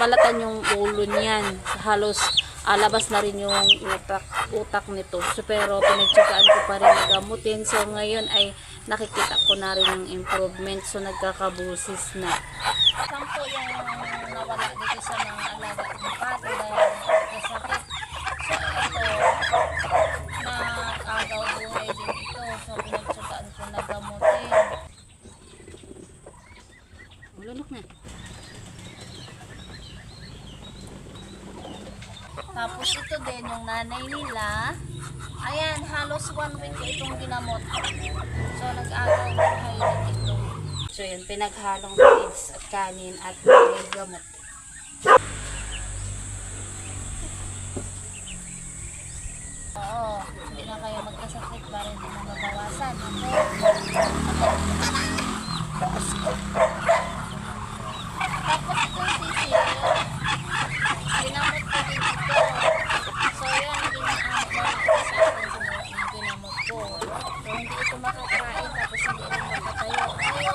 nabalatan yung ulo niyan. Halos labas na rin yung utak nito. So, pero pinagtsagaan ko pa rin na gamutin. So ngayon ay nakikita ko na rin yung improvement. So nagkakabusis na. Sampo yung nawala dito sa mga alaga ng pato dahil kasakit. So ito, nakagaw buhay din ito. So pinagtsagaan ko na gamutin. Ulunok na. Tapos ito din yung nanay nila. Ayan, halos 1 week ko itong ginamot. So nag-agaw buhay din ito. So yun, pinaghalong feeds at kanin at may gamot. Oo, hindi na kayo magkasakit para hindi na mabawasan. Tapos itong sisil, ginamot ko din ito. So yan, ginamot ko ko. So hindi ito makakain, tapos hindi ito makatayo. Ayun,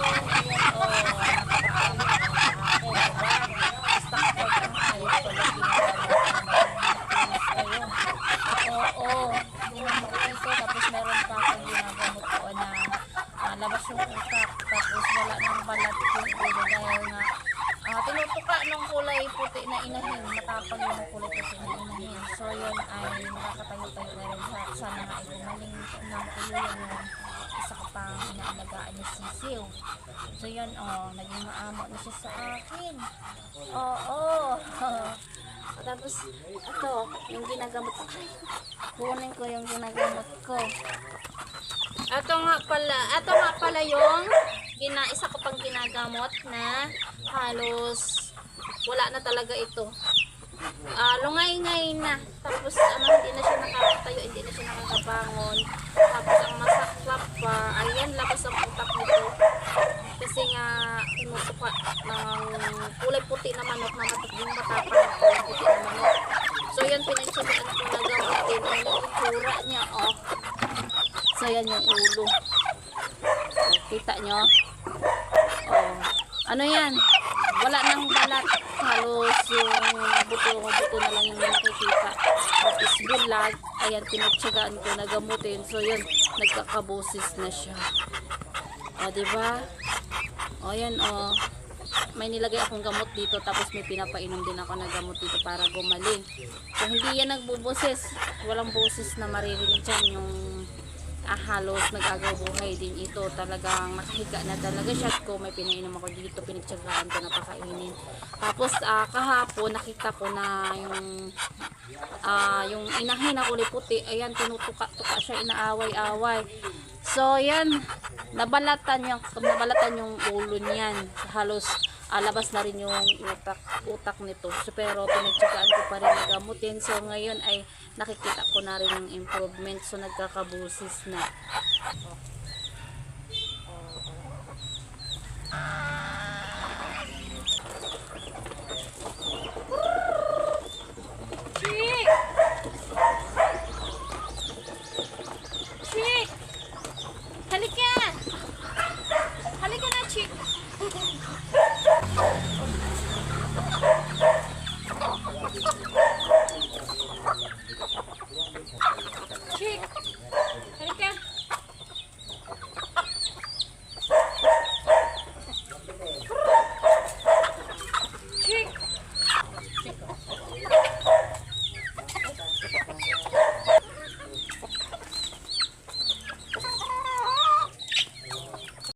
tapos meron pa akong ginagamot ko na labas yung utak, tapos wala nang balat yung ulo dahil nga tinutuka ng kulay puti na inahin, matapang yung kulay puti na inahin. So yun ay nakakatayo-tayo na rin. Sana nga ay gumaling ng ulo yung isa ko pang inaalagaan ni Sisiw. So yun, naging maamo na siya sa akin. Tapos ito, yung ginagamot ko. Kunin ko yung ginagamot ko. Ito nga pala yung isa ko pang ginagamot na halos wala na talaga ito. Lungay-ngay na. Tapos hindi na siya nakakatayo, hindi na siya nakakabangon. Tapos ang masaklap pa, ayan, labas ang utak nito. Kasi nga tinutuka ng kulay puti na manok na yung matapang na kulay puti na manok. So yan, pinagsabihan ko na gamitin. Ayan yung itsura niya, So yan yung ulo. Kita nyo? Ano yan? Wala nang balat. Halos yung buto na lang yung nakikita. Tapos bulag. Ayan, pinagtsagaan ko na gamutin. So yun, nagkakabusis na siya. Diba? Ayan, may nilagay akong gamot dito, tapos may pinapainom din ako na gamot dito para gumaling. So hindi yan nagbubusis. Walang busis na maririnig dyan. Yung halos nag-agaw buhay din ito. Talagang nakahiga na talaga siya. Ko may pinainom ako dito, pinagtsagaan ko na pakainin. Tapos kahapon nakita ko na yung inahin na kulay puti, ayan, tinutuka-tuka siya, inaaway-away. So yan, nabalatan yung ulo niyan. Halos labas na rin yung utak nito. So, pero pinagtsagaan ko pa rin na gamutin. So ngayon ay nakikita ko na rin yung improvement. So nagkakabusis na.